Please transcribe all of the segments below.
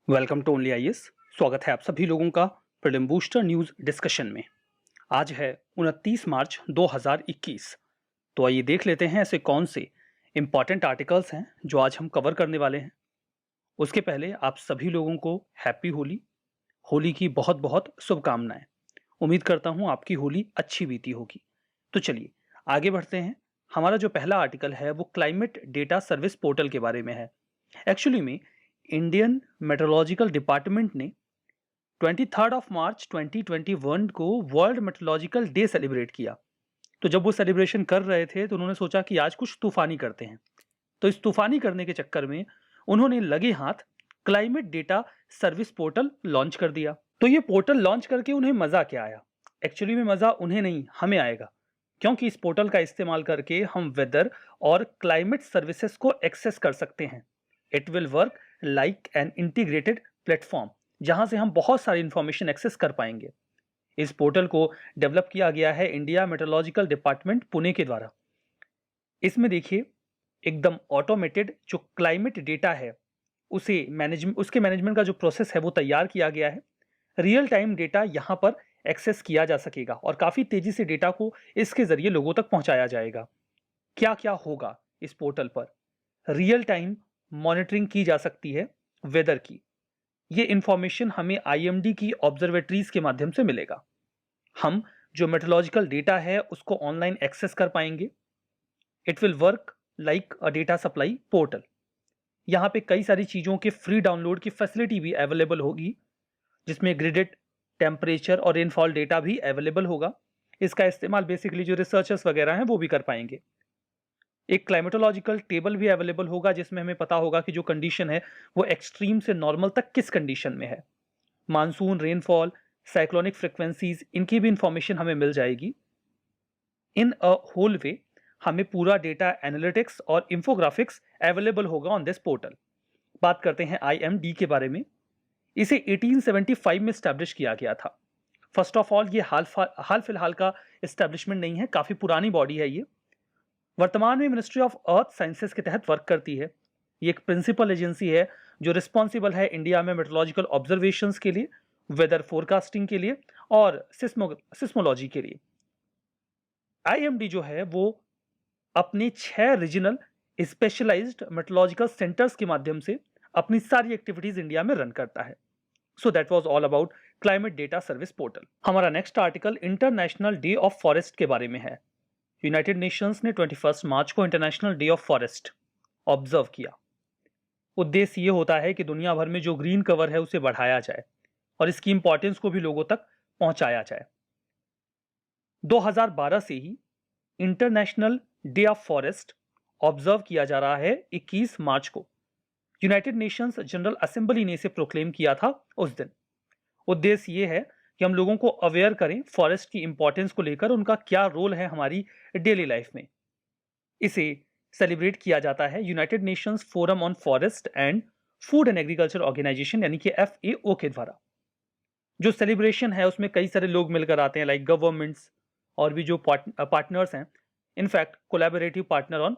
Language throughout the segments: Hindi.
Welcome to only IAS. स्वागत है आप सभी लोगों का प्रीलिम बूस्टर न्यूज डिस्कशन में। आज है 29 मार्च 2021। तो आइए देख लेते हैं ऐसे कौन से इंपॉर्टेंट आर्टिकल्स हैं जो आज हम कवर करने वाले हैं। उसके पहले आप सभी लोगों को हैप्पी होली, होली की बहुत बहुत शुभकामनाएं। उम्मीद करता हूं आपकी होली अच्छी बीती होगी। तो चलिए आगे बढ़ते हैं। हमारा जो पहला आर्टिकल है वो क्लाइमेट डेटा सर्विस पोर्टल के बारे में है। एक्चुअली में इंडियन मेट्रोलॉजिकल डिपार्टमेंट ने 23 मार्च 2021 को वर्ल्ड मेट्रोलॉजिकल डे सेलिब्रेट किया। तो जब वो सेलिब्रेशन कर रहे थे तो उन्होंने सोचा कि आज कुछ तूफानी करते हैं। तो इस तूफानी करने के चक्कर में उन्होंने लगे हाथ climate data service portal launch कर दिया। तो ये पोर्टल लॉन्च करके उन्हें मजा क्या आया? एक्चुअली में मजा उन्हें नहीं, हमें आएगा, क्योंकि इस पोर्टल का इस्तेमाल करके हम वेदर और क्लाइमेट सर्विसेज को एक्सेस कर सकते हैं। It will work like an integrated platform, जहां से हम बहुत सारी इंफॉर्मेशन एक्सेस कर पाएंगे। इस पोर्टल को डेवलप किया गया है इंडिया मेट्रोलॉजिकल डिपार्टमेंट पुणे के द्वारा। इसमें देखिए एकदम ऑटोमेटेड जो क्लाइमेट डेटा है उसके मैनेजमेंट का जो प्रोसेस है वो तैयार किया गया है। रियल टाइम डेटा यहाँ पर एक्सेस किया जा सकेगा और काफी तेजी से डेटा को इसके जरिए लोगों तक पहुंचाया जाएगा। क्या क्या होगा इस पोर्टल पर? रियल टाइम मॉनिटरिंग की जा सकती है वेदर की। ये इंफॉर्मेशन हमें आईएमडी की ऑब्जर्वेटरीज के माध्यम से मिलेगा। हम जो मेट्रोलॉजिकल डेटा है उसको ऑनलाइन एक्सेस कर पाएंगे। It will work like a data supply portal. यहाँ पे कई सारी चीज़ों के फ्री डाउनलोड की फैसिलिटी भी अवेलेबल होगी, जिसमें ग्रिडेड टेम्परेचर और रेनफॉल डेटा भी अवेलेबल होगा। इसका इस्तेमाल बेसिकली जो रिसर्चर्स वगैरह हैं वो भी कर पाएंगे। एक क्लाइमेटोलॉजिकल टेबल भी अवेलेबल होगा, जिसमें हमें पता होगा कि जो कंडीशन है वो एक्सट्रीम से नॉर्मल तक किस कंडीशन में है। मानसून, रेनफॉल, साइक्लोनिक फ्रिक्वेंसीज, इनकी भी इंफॉर्मेशन हमें मिल जाएगी। इन अ होल वे हमें पूरा डेटा एनालिटिक्स और इंफोग्राफिक्स अवेलेबल होगा ऑन दिस पोर्टल। बात करते हैं आईएमडी के बारे में। इसे 1875 में स्टैब्लिश किया गया था। फर्स्ट ऑफ ऑल ये हाल फिलहाल का इस्टेब्लिशमेंट नहीं है, काफी पुरानी बॉडी है ये। वर्तमान में मिनिस्ट्री ऑफ अर्थ साइंसेस के तहत वर्क करती है। ये एक प्रिंसिपल एजेंसी है जो रिस्पॉन्सिबल है इंडिया में मेट्रोलॉजिकल ऑब्जर्वेशंस के लिए, वेदर फोरकास्टिंग के लिए और सिस्मोलॉजी के लिए। आईएमडी जो है वो अपने 6 रीजनल स्पेशलाइज्ड मेट्रोलॉजिकल सेंटर्स के माध्यम से अपनी सारी एक्टिविटीज इंडिया में रन करता है। So that was all about climate data service portal. हमारा next article international day of forest के बारे में है। यूनाइटेड नेशंस ने 21 मार्च को international day of forest observe किया। उद्देश्य ये होता है कि दुनिया भर में जो ग्रीन कवर है उसे बढ़ाया जाए और इसकी इंपॉर्टेंस को भी लोगों तक पहुंचाया जाए। 2012 से ही international day of forest observe किया जा रहा है। 21 मार्च को यूनाइटेड नेशंस जनरल असेंबली ने इसे प्रोक्लेम किया था उस दिन। उद्देश्य ये है कि हम लोगों को अवेयर करें फॉरेस्ट की इंपॉर्टेंस को लेकर, उनका क्या रोल है हमारी डेली लाइफ में। इसे सेलिब्रेट किया जाता है United Nations forum on forest and food and agriculture organisation यानी कि एफएओ के द्वारा। जो सेलिब्रेशन है उसमें कई सारे लोग मिलकर आते हैं, लाइक गवर्नमेंट्स और भी जो पार्टनर्स हैं, in fact collaborative partner on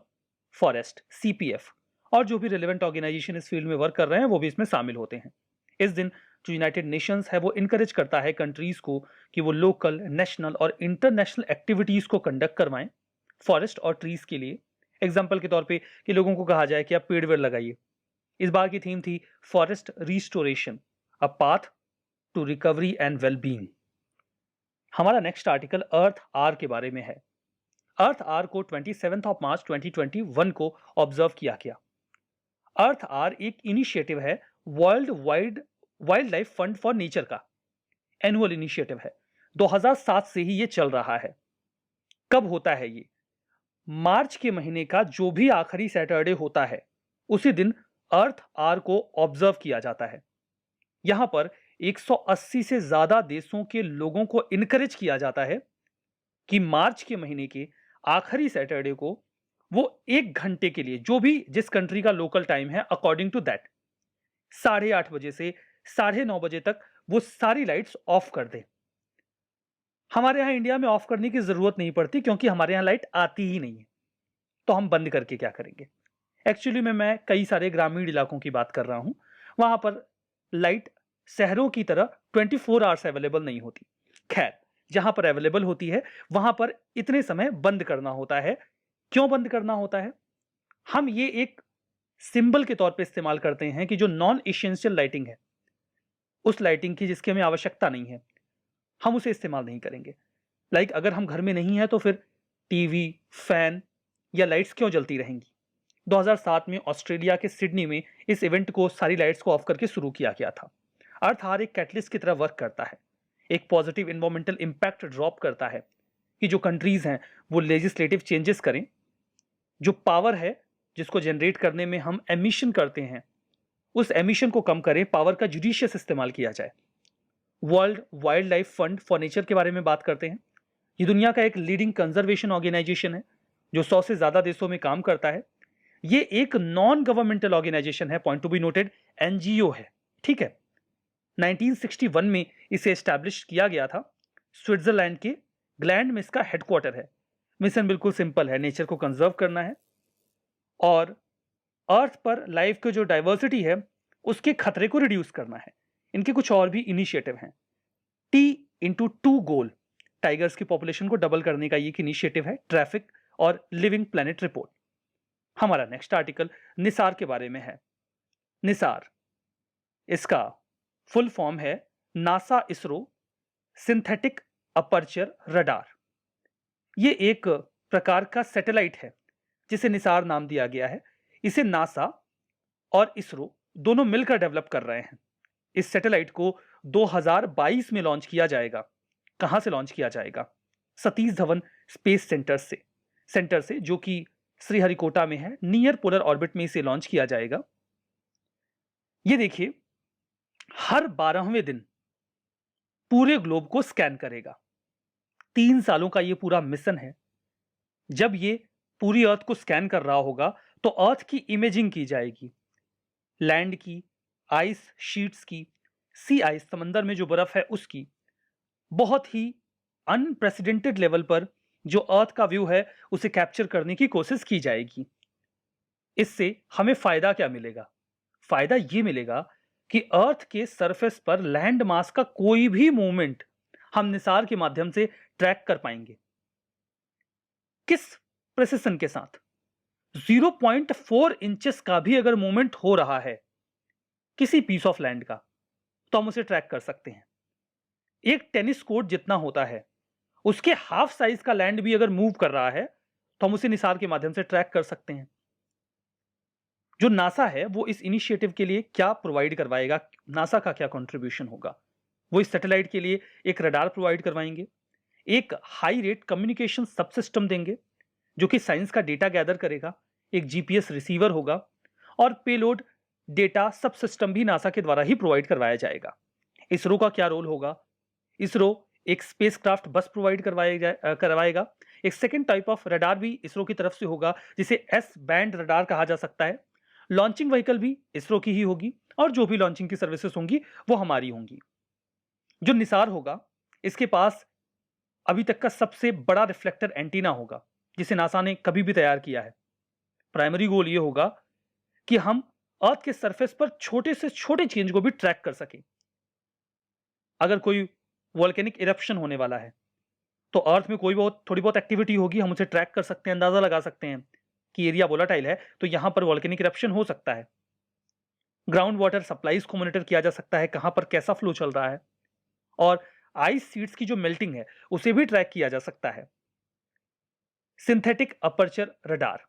forest CPF, और जो भी रिलेवेंट ऑर्गेनाइजेशन इस फील्ड में वर्क कर रहे हैं वो भी इसमें शामिल होते हैं। इस दिन जो यूनाइटेड नेशंस है वो इनकरेज करता है कंट्रीज को कि वो लोकल, नेशनल और इंटरनेशनल एक्टिविटीज को कंडक्ट करवाएं फॉरेस्ट और ट्रीज के लिए। एग्जाम्पल के तौर पे कि लोगों को कहा जाए कि आप पेड़ वेड़ लगाइए। इस बार की थीम थी forest restoration, a path to recovery and wellbeing. हमारा नेक्स्ट आर्टिकल अर्थ आर के बारे में है। अर्थ आर को 27 मार्च 2021 को ऑब्जर्व किया गया। अर्थ आर एक इनिशिएटिव है World Wildlife Fund for nature का। एनुअल इनिशिएटिव है, 2007 से ही ये चल रहा है। कब होता है ये? मार्च के महीने का जो भी आखिरी सैटरडे होता है उसी दिन अर्थ आर को ऑब्जर्व किया जाता है। यहां पर 180 से ज्यादा देशों के लोगों को इनकरेज किया जाता है कि मार्च के महीने के आखिरी सैटरडे को वो 1 घंटे के लिए, जो भी जिस कंट्री का लोकल टाइम है अकॉर्डिंग टू दैट, 8:30 बजे से 9:30 बजे तक वो सारी लाइट्स ऑफ कर दें। हमारे यहां इंडिया में ऑफ करने की जरूरत नहीं पड़ती क्योंकि हमारे यहां लाइट आती ही नहीं है, तो हम बंद करके क्या करेंगे? एक्चुअली में मैं कई सारे ग्रामीण इलाकों की बात कर रहा हूं। वहां पर लाइट शहरों की तरह 24 आवर्स अवेलेबल नहीं होती। खैर, जहां पर अवेलेबल होती है वहां पर इतने समय बंद करना होता है। क्यों बंद करना होता है? हम ये एक सिंबल के तौर पे इस्तेमाल करते हैं कि जो नॉन एसेंशियल लाइटिंग है, उस लाइटिंग की जिसकी हमें आवश्यकता नहीं है, हम उसे इस्तेमाल नहीं करेंगे। अगर हम घर में नहीं है तो फिर टीवी, फैन या लाइट्स क्यों जलती रहेंगी? 2007 में ऑस्ट्रेलिया के सिडनी में इस इवेंट को सारी लाइट्स को ऑफ करके शुरू किया गया था। अर्थ हर एक कैटलिस्ट की तरह वर्क करता है, एक पॉजिटिव इन्वायरमेंटल इंपैक्ट ड्रॉप करता है कि जो कंट्रीज हैं वो लेजिस्लेटिव चेंजेस करें, जो पावर है जिसको जनरेट करने में हम एमिशन करते हैं, उस एमिशन को कम करें, पावर का जुडिशियस इस्तेमाल किया जाए। World Wildlife Fund for nature के बारे में बात करते हैं। ये दुनिया का एक लीडिंग कंजर्वेशन ऑर्गेनाइजेशन है जो 100 से ज्यादा देशों में काम करता है। ये एक नॉन गवर्नमेंटल ऑर्गेनाइजेशन है, point to be noted, NGO है, ठीक है। 1961 में इसे एस्टैब्लिश किया गया था। स्विट्जरलैंड के ग्लैंड में इसका हेडक्वार्टर है। मिशन बिल्कुल सिंपल है, नेचर को कंजर्व करना है और अर्थ पर लाइफ की जो डाइवर्सिटी है उसके खतरे को रिड्यूस करना है। इनके कुछ और भी इनिशिएटिव हैं। T/2 गोल, टाइगर्स की पॉपुलेशन को डबल करने का एक इनिशिएटिव है। ट्रैफिक और लिविंग प्लेनेट रिपोर्ट। हमारा नेक्स्ट आर्टिकल निसार के बारे में है। निसार, इसका फुल फॉर्म है NASA ISRO synthetic aperture radar. ये एक प्रकार का सैटेलाइट है जिसे निसार नाम दिया गया है। इसे नासा और इसरो दोनों मिलकर डेवलप कर रहे हैं। इस सैटेलाइट को 2022 में लॉन्च किया जाएगा। कहां से लॉन्च किया जाएगा? सतीश धवन स्पेस सेंटर से जो कि श्रीहरिकोटा में है, नियर पोलर ऑर्बिट में इसे लॉन्च किया जाएगा। ये देखिए, हर 12वें दिन पूरे ग्लोब को स्कैन करेगा। 3 सालों का ये पूरा मिशन है। जब ये पूरी अर्थ को स्कैन कर रहा होगा तो अर्थ की इमेजिंग की जाएगी, लैंड की, आइस शीट्स की, सी आइस समंदर में जो बर्फ है उसकी। बहुत ही अनप्रेसिडेंटेड लेवल पर जो अर्थ का व्यू है उसे कैप्चर करने की कोशिश की जाएगी। इससे हमें फायदा क्या मिलेगा? फायदा ये मिलेगा कि अर्थ के सरफेस पर लैंड मास का कोई भी मूवमेंट हम निसार के माध्यम से ट्रैक कर पाएंगे। किस प्रेसिशन के साथ? 0.4 इंचेस का भी अगर मूवमेंट हो रहा है किसी पीस ऑफ लैंड का तो हम उसे ट्रैक कर सकते हैं। एक टेनिस कोर्ट जितना होता है उसके हाफ साइज का लैंड भी अगर मूव कर रहा है तो हम उसे निसार के माध्यम से ट्रैक कर सकते हैं। जो नासा है वो इस इनिशिएटिव के लिए क्या प्रोवाइड करवाएगा, नासा का क्या कंट्रीब्यूशन होगा? वो इस सैटेलाइट के लिए एक रडार प्रोवाइड करवाएंगे, एक हाई रेट कम्युनिकेशन सबसिस्टम देंगे जो कि साइंस का डेटा गैदर करेगा, एक जीपीएस रिसीवर होगा और पेलोड डेटा सब सिस्टम भी नासा के द्वारा ही प्रोवाइड करवाया जाएगा। इसरो का क्या रोल होगा? इसरो एक स्पेसक्राफ्ट बस प्रोवाइड करवाएगा। एक सेकेंड टाइप ऑफ रडार भी इसरो की तरफ से होगा जिसे एस बैंड रडार कहा जा सकता है। लॉन्चिंग व्हीकल भी इसरो की ही होगी और जो भी लॉन्चिंग की सर्विसेज होंगी वो हमारी होंगी। जो निसार होगा इसके पास अभी तक का सबसे बड़ा रिफ्लेक्टर एंटीना होगा जिसे नासा ने कभी भी तैयार किया है। प्राइमरी गोल ये होगा कि हम अर्थ के सरफेस पर छोटे से छोटे चेंज को भी ट्रैक कर सकें। अगर कोई वोल्केनिक इरप्शन होने वाला है तो अर्थ में थोड़ी बहुत एक्टिविटी होगी, हम उसे ट्रैक कर सकते हैं, अंदाजा लगा सकते हैं कि एरिया वोलाटाइल है तो यहां पर वोल्केनिक इरप्शन हो सकता है। ग्राउंड वाटर सप्लाईज को मॉनिटर किया जा सकता है, कहां पर कैसा फ्लो चल रहा है, और आइस सीट्स की जो मेल्टिंग है उसे भी ट्रैक किया जा सकता है। सिंथेटिक अपर्चर रडार,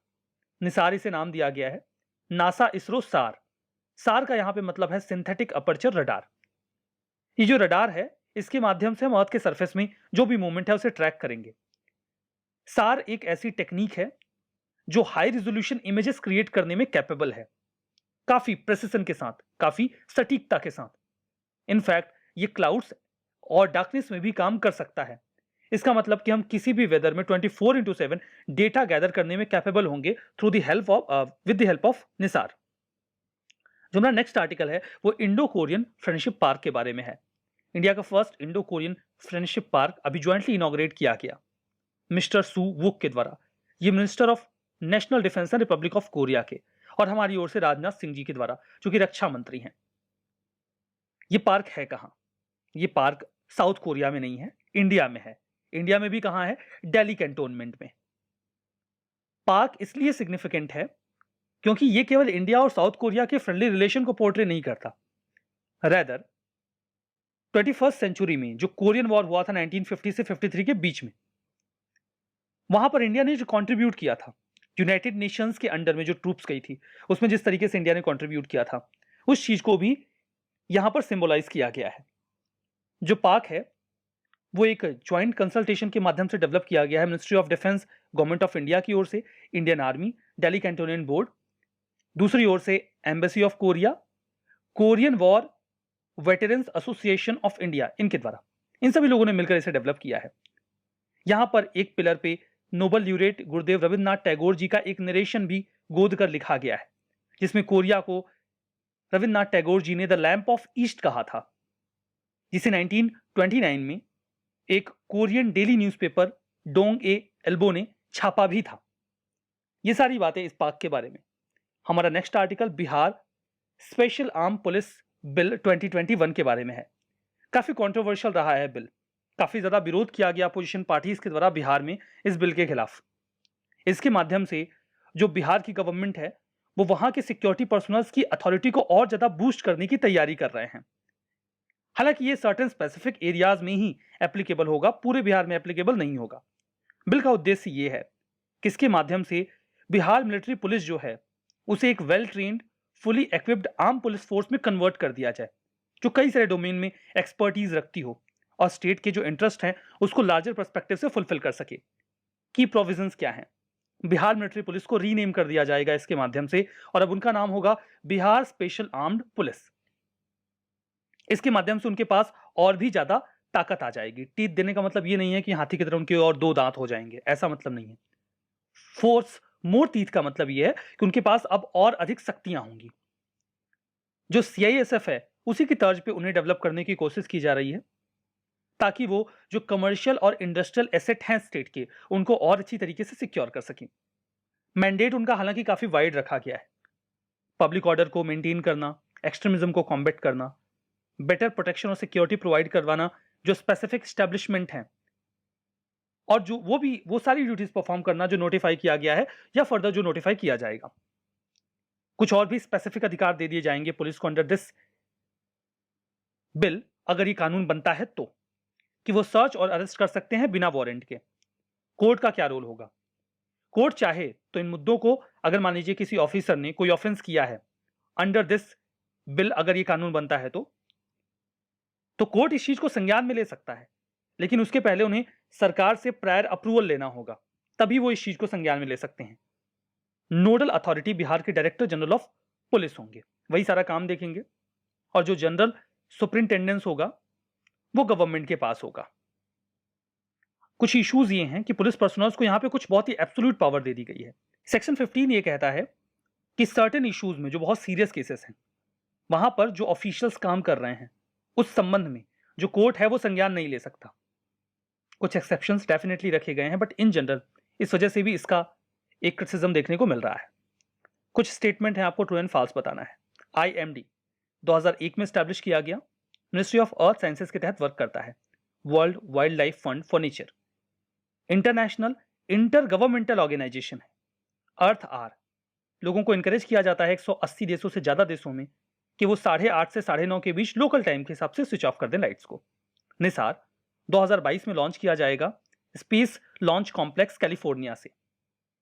निसार इसे नाम दिया गया है। नासा इसरो सार का यहां पे मतलब है सिंथेटिक अपर्चर रडार। ये जो रडार है इसके माध्यम से हम अर्थ के सरफेस में जो भी मूवमेंट है उसे ट्रैक करेंगे। सार एक ऐसी टेक्निक है जो हाई रिजोल्यूशन इमेजेस क्रिएट करने में कैपेबल है, काफी प्रेसिशन के साथ, काफी सटीकता के साथ। इनफैक्ट ये क्लाउड्स और डार्कनेस में भी काम कर सकता है। इसका मतलब कि हम किसी भी वेदर में 24/7 डेटा गैदर करने में कैपेबल होंगे through the help of with the help of Nisar. जो हमारा नेक्स्ट आर्टिकल है वो इंडो कोरियन फ्रेंडशिप पार्क के बारे में है। इंडिया का first Indo Korean friendship park अभी ज्वाइंटली इनॉग्रेट किया गया मिस्टर सू वुक के द्वारा। ये minister of national defence and Republic of Korea के और हमारी ओर से राजनाथ सिंह जी के द्वारा जो कि रक्षा मंत्री हैं। ये पार्क है कहां? ये पार्क साउथ कोरिया में नहीं है, इंडिया में है। इंडिया में भी कहां है? दिल्ली कैंटोनमेंट में। पार्क इसलिए सिग्निफिकेंट है क्योंकि ये केवल इंडिया और साउथ कोरिया के फ्रेंडली रिलेशन को पोर्ट्रे नहीं करता, रेदर 21st सेंचुरी में जो कोरियन वॉर हुआ था 1950 से 53 के बीच में, वहां पर इंडिया ने जो कंट्रीब्यूट किया था, यूनाइटेड नेशंस के अंडर में जो ट्रूप्स गई थी, उसमें जिस तरीके से इंडिया ने कंट्रीब्यूट किया था, उस चीज को भी यहां पर सिंबलाइज किया गया है। जो पार्क है वो एक ज्वाइंट कंसल्टेशन के माध्यम से डेवलप किया गया है ministry of defence, government of India की ओर से, Indian army, Delhi cantonment board, दूसरी ओर से embassy of Korea, Korean war veterans association of India, इनके द्वारा, इन सभी लोगों ने मिलकर इसे डेवलप किया है। यहां पर एक पिलर पे नोबल ल्यूरेट गुरुदेव रविन्द्रनाथ टैगोर जी का एक नरेशन भी गोद कर लिखा गया है, जिसमें कोरिया को रविन्द्रनाथ टैगोर जी ने द लैंप ऑफ ईस्ट कहा था, जिसे 1929 में एक कोरियन डेली न्यूज़पेपर डोंग ए एल्बो ने छापा भी था। ये सारी बातें इस पार्क के बारे में। हमारा next article Bihar special arm police bill 2021 के बारे में है। काफी कंट्रोवर्शियल रहा है बिल, काफी ज्यादा विरोध किया गया अपोजिशन पार्टीज के द्वारा बिहार में इस बिल के खिलाफ। इसके माध्यम से जो बिहार की गवर्नमेंट है वो वहां के सिक्योरिटी पर्सनल्स की अथॉरिटी को और ज्यादा बूस्ट करने की तैयारी कर रहे हैं। हालांकि ये सर्टेन स्पेसिफिक एरियाज में ही एप्लीकेबल होगा, पूरे बिहार में एप्लीकेबल नहीं होगा। बिल का उद्देश्य ये है कि इसके माध्यम से बिहार मिलिट्री पुलिस जो है उसे एक well trained fully equipped arm police force में कन्वर्ट कर दिया जाए, जो कई सारे डोमेन में एक्सपर्टीज रखती हो और स्टेट के जो इंटरेस्ट हैं उसको लार्जर पर्सपेक्टिव से फुलफिल कर सके। की प्रोविजंस क्या हैं? बिहार मिलिट्री पुलिस को रीनेम कर दिया जाएगा इसके माध्यम से, और अब उनका नाम होगा बिहार स्पेशल आर्म्ड पुलिस। इसके माध्यम से उनके पास और भी ज्यादा ताकत आ जाएगी। टीथ देने का मतलब ये नहीं है कि हाथी की तरह उनके और 2 दांत हो जाएंगे, ऐसा मतलब नहीं है। फोर्स मोर टीथ का मतलब ये है कि उनके पास अब और अधिक शक्तियां होंगी। जो सीआईएसएफ है उसी की तर्ज पे उन्हें डेवलप करने की कोशिश की जा रही है, ताकि वो जो कमर्शियल और इंडस्ट्रियल एसेट हैं स्टेट के, उनको और अच्छी तरीके से सिक्योर कर सकें। मैंडेट उनका हालांकि काफी वाइड रखा गया है। पब्लिक ऑर्डर को मेंटेन करना, एक्सट्रीमिज्म को कॉम्बैट करना, बेटर प्रोटेक्शन और सिक्योरिटी प्रोवाइड करवाना जो स्पेसिफिक एस्टेब्लिशमेंट हैं, और जो वो सारी ड्यूटीज परफॉर्म करना जो नोटिफाई किया गया है या फर्दर जो नोटिफाई किया जाएगा। कुछ और भी स्पेसिफिक अधिकार दे दिए जाएंगे पुलिस को अंडर दिस बिल, अगर ये कानून बनता है तो, कि वो सर्च और अरेस्ट कर सकते हैं बिना वारंट के। कोर्ट का क्या रोल होगा? कोर्ट चाहे तो इन मुद्दों को, अगर मान लीजिए किसी ऑफिसर ने कोई ऑफेंस किया है अंडर दिस बिल, अगर ये कानून बनता है तो कोर्ट इस चीज को संज्ञान में ले सकता है, लेकिन उसके पहले उन्हें सरकार से प्रायर अप्रूवल लेना होगा, तभी वो इस चीज को संज्ञान में ले सकते हैं। नोडल अथॉरिटी बिहार के डायरेक्टर जनरल ऑफ पुलिस होंगे, वही सारा काम देखेंगे, और जो जनरल सुपरिंटेंडेंस होगा वो गवर्नमेंट के पास होगा। कुछ इश्यूज ये हैं कि पुलिस पर्सनल्स को यहां पे कुछ बहुत ही एब्सोल्यूट पावर दे दी गई है। सेक्शन 15 ये कहता है कि सर्टेन इश्यूज में जो बहुत सीरियस केसेस हैं, वहां पर जो ऑफिशियल्स काम कर रहे हैं उस संबंध में जो कोर्ट है वो संज्ञान नहीं ले सकता। कुछ एक्सेप्शंस डेफिनेटली रखे गए हैं, बट इन जनरल इस वजह से भी इसका एक क्रिटिसिज्म देखने को मिल रहा है। कुछ स्टेटमेंट है आपको ट्रू एंड फॉल्स बताना है। आईएमडी 2001 में स्टैब्लिश किया गया, मिनिस्ट्री ऑफ अर्थ साइंसेज के तहत वर्क करता है। World Wildlife Fund for Nature international intergovernmental organisation है। अर्थ आर लोगों को इंकरेज किया जाता है 180 देशों से ज्यादा देशों में कि वो 8:30 से 9:30 के बीच लोकल टाइम के हिसाब से स्विच ऑफ कर दें लाइट्स को। निसार 2022 में लॉन्च किया जाएगा स्पेस लॉन्च कॉम्प्लेक्स कैलिफोर्निया से।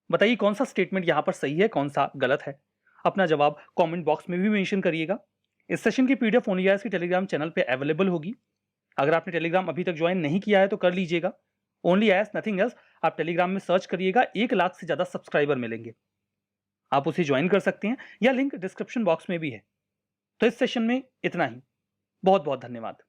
बताइए कौन सा स्टेटमेंट यहां पर सही है, कौन सा गलत है? अपना जवाब कमेंट बॉक्स में भी मेंशन करिएगा। इस सेशन की पीडीएफ ओनियास की टेलीग्राम चैनल पे अवेलेबल होगी। अगर आपने टेलीग्राम अभी तक ज्वाइन नहीं किया है तो कर लीजिएगा। ओनली एस नथिंग एल्स, आप टेलीग्राम में सर्च करिएगा, 1 लाख से ज्यादा सब्सक्राइबर मिलेंगे, आप उसे ज्वाइन कर सकते हैं, या लिंक डिस्क्रिप्शन बॉक्स में भी है। तो इस सेशन में इतना ही। बहुत बहुत धन्यवाद।